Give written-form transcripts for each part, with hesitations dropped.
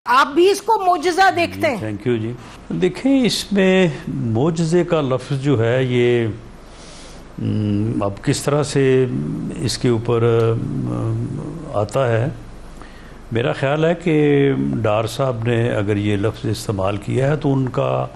آپ بھی اس کو معجزہ دیکھتے ہیں؟ تھینک یو جی. دیکھیں اس میں معجزے کا لفظ جو ہے یہ اب کس طرح سے اس کے اوپر آتا ہے. میرا خیال ہے کہ ڈار صاحب نے اگر یہ لفظ استعمال کیا ہے تو ان کا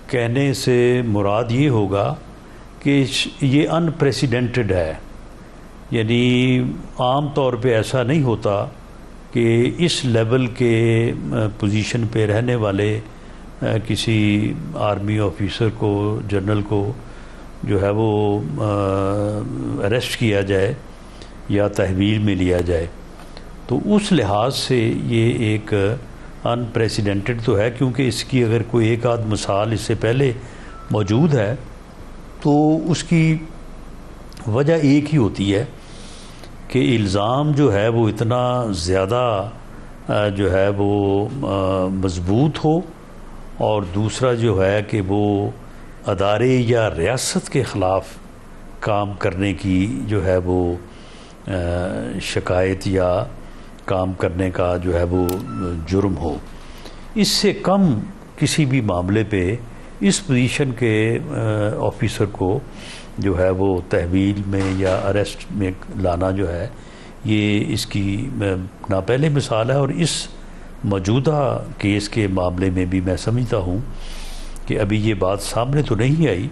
کہنے سے مراد یہ ہوگا کہ یہ ان پریسیڈنٹڈ ہے. یعنی عام طور پہ ایسا نہیں ہوتا کہ اس لیول کے پوزیشن پہ رہنے والے کسی آرمی آفیسر کو، جنرل کو جو ہے وہ اریسٹ کیا جائے یا تحویل میں لیا جائے. تو اس لحاظ سے یہ ایک ان پریسیڈنٹڈ تو ہے، کیونکہ اس کی اگر کوئی ایک آدھ مثال اس سے پہلے موجود ہے تو اس کی وجہ ایک ہی ہوتی ہے کہ الزام جو ہے وہ اتنا زیادہ جو ہے وہ مضبوط ہو، اور دوسرا جو ہے کہ وہ ادارے یا ریاست کے خلاف کام کرنے کی جو ہے وہ شکایت یا کام کرنے کا جو ہے وہ جرم ہو. اس سے کم کسی بھی معاملے پہ اس پوزیشن کے آفیسر کو جو ہے وہ تحویل میں یا اریسٹ میں لانا جو ہے یہ اس کی نہ پہلے مثال ہے. اور اس موجودہ کیس کے معاملے میں بھی میں سمجھتا ہوں کہ ابھی یہ بات سامنے تو نہیں آئی،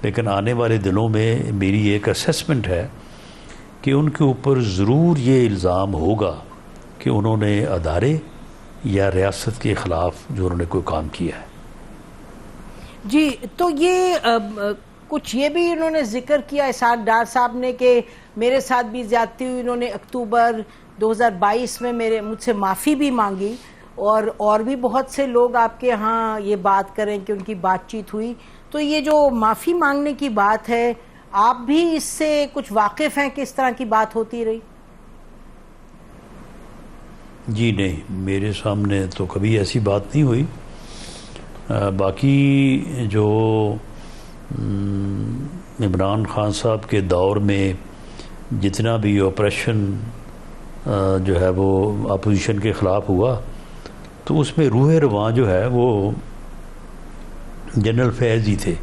لیکن آنے والے دنوں میں میری ایک اسیسمنٹ ہے کہ ان کے اوپر ضرور یہ الزام ہوگا کہ انہوں نے ادارے یا ریاست کے خلاف جو انہوں نے کوئی کام کیا ہے. جی تو یہ کچھ یہ بھی انہوں نے ذکر کیا اسحاق ڈار صاحب نے کہ میرے ساتھ بھی زیادتی ہوئی. انہوں نے اکتوبر 2022 میں مجھ سے معافی بھی مانگی، اور بھی بہت سے لوگ آپ کے ہاں یہ بات کریں کہ ان کی بات چیت ہوئی. تو یہ جو معافی مانگنے کی بات ہے، آپ بھی اس سے کچھ واقف ہیں کہ اس طرح کی بات ہوتی رہی؟ جی نہیں، میرے سامنے تو کبھی ایسی بات نہیں ہوئی. باقی جو عمران خان صاحب کے دور میں جتنا بھی آپریشن جو ہے وہ اپوزیشن کے خلاف ہوا تو اس میں روح رواں جو ہے وہ جنرل فیض ہی تھے.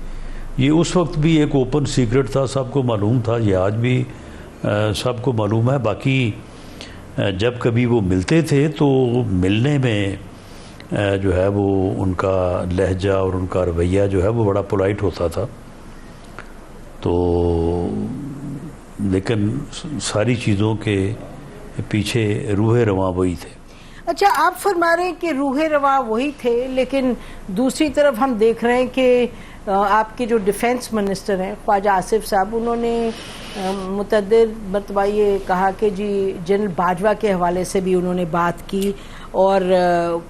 یہ اس وقت بھی ایک اوپن سیکرٹ تھا، سب کو معلوم تھا، یہ آج بھی سب کو معلوم ہے. باقی جب کبھی وہ ملتے تھے تو ملنے میں جو ہے وہ ان کا لہجہ اور ان کا رویہ جو ہے وہ بڑا پولائٹ ہوتا تھا. تو لیکن ساری چیزوں کے پیچھے روح رواں وہی تھے. اچھا، آپ فرما رہے ہیں کہ روح رواں وہی تھے، لیکن دوسری طرف ہم دیکھ رہے ہیں کہ آپ کے جو ڈیفنس منسٹر ہیں خواجہ آصف صاحب، انہوں نے متعدد مرتبہ یہ کہا کہ جی جنرل باجوہ کے حوالے سے بھی انہوں نے بات کی، اور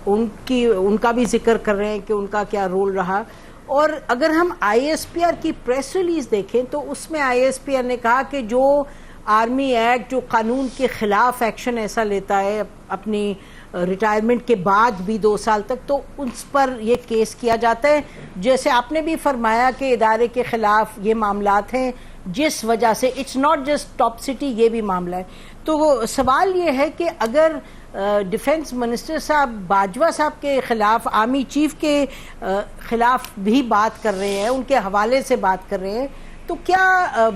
ان کا بھی ذکر کر رہے ہیں کہ ان کا کیا رول رہا. اور اگر ہم آئی ایس پی آر کی پریس ریلیز دیکھیں تو اس میں آئی ایس پی آر نے کہا کہ جو آرمی ایکٹ جو قانون کے خلاف ایکشن ایسا لیتا ہے اپنی ریٹائرمنٹ کے بعد بھی 2 سال تک، تو اس پر یہ کیس کیا جاتا ہے. جیسے آپ نے بھی فرمایا کہ ادارے کے خلاف یہ معاملات ہیں جس وجہ سے it's not just top city, یہ بھی معاملہ ہے. تو سوال یہ ہے کہ اگر ڈیفنس منسٹر صاحب باجوہ صاحب کے خلاف، آرمی چیف کے خلاف بھی بات کر رہے ہیں، ان کے حوالے سے بات کر رہے ہیں، تو کیا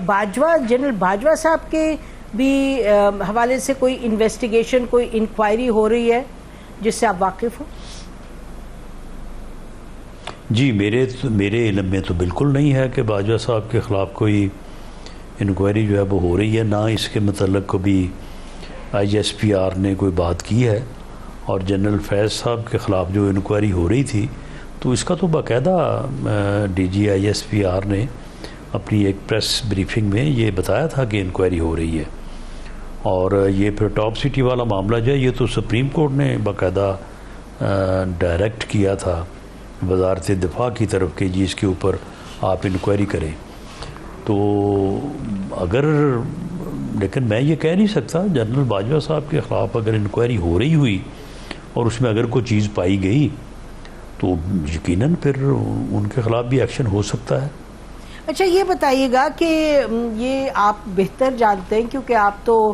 جنرل باجوہ صاحب کے بھی حوالے سے کوئی انویسٹیگیشن، کوئی انکوائری ہو رہی ہے جس سے آپ واقف ہو؟ جی میرے علم میں تو بالکل نہیں ہے کہ باجوہ صاحب کے خلاف کوئی انکوائری جو ہے وہ ہو رہی ہے. نہ اس کے متعلق کبھی آئی ایس پی آر نے کوئی بات کی ہے. اور جنرل فیض صاحب کے خلاف جو انکوائری ہو رہی تھی تو اس کا تو باقاعدہ D G I S P R نے اپنی ایک پریس بریفنگ میں یہ بتایا تھا کہ انکوائری ہو رہی ہے. اور یہ پھر ٹاپ سٹی والا معاملہ جو ہے یہ تو سپریم کورٹ نے باقاعدہ ڈائریکٹ کیا تھا وزارت دفاع کی طرف کہ جی اس کے اوپر آپ انکوائری کریں. تو اگر لیکن میں یہ کہہ نہیں سکتا، جنرل باجوہ صاحب کے خلاف اگر انکوائری ہو رہی ہوئی اور اس میں اگر کوئی چیز پائی گئی تو یقیناً پھر ان کے خلاف بھی ایکشن ہو سکتا ہے. اچھا یہ بتائیے گا کہ یہ آپ بہتر جانتے ہیں کیونکہ آپ تو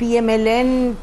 PMLN